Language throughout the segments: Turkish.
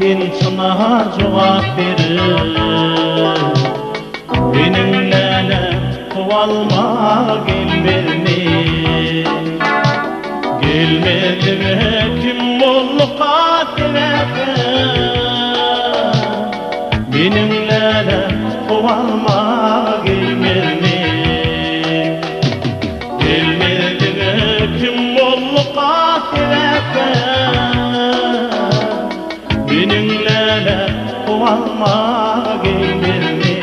insana cevap verir. Benimle kovalma gelmedi. Gelmedi mi kim oldu katilete? Benimle kovalma gelmedi. Gelmedi mi kim oldu katilete? Benimle kovalma gelmedi.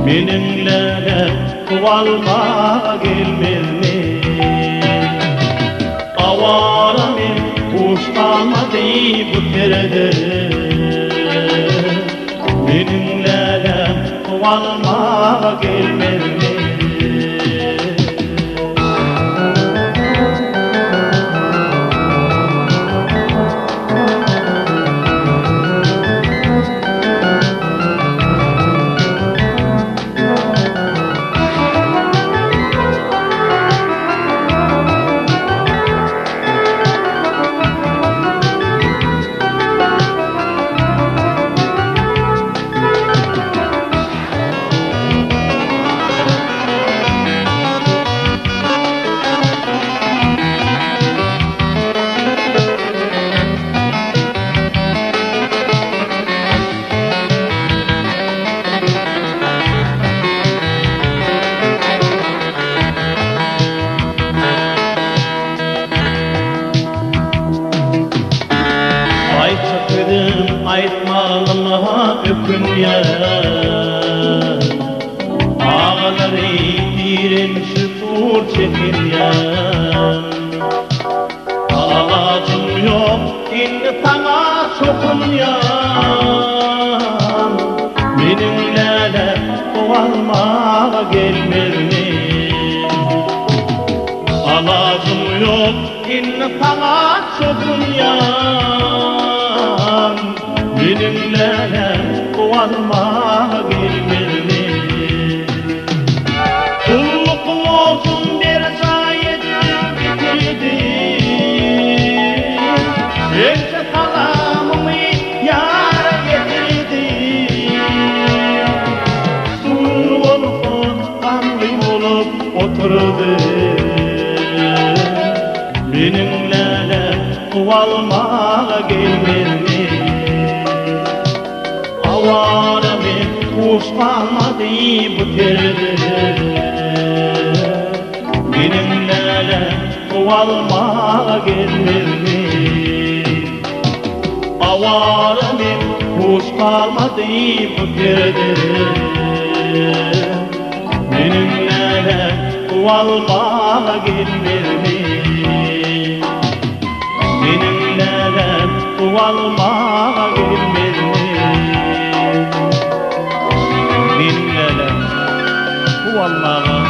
Benimle kovalma gelmedi. Avaramın kuşlanmadı bu perde. Benimle kovalma gelmedi. Aytmalımha ökünyen ağaları dirençli tur çekilyen. Ağacım yok indi sana çokunyan. Benimle kovalma gelmedi. Ağacım yok indi sana çokunyan. Benimle kovalma gelmedi. Kulluk olsun bir sayettim bitirdi. Önce salamımı yâra getirdi. Dur olup kanlı olup oturdu. Benimle kovalma gelmedi. Avaramın kuşlanmadı bu perde. Benimle kovalma gelmedi. Avaramın kuşlanmadı bu perde. Benimle kovalma gelmedi. Benimle kovalma gelmedi. Benimle kovalma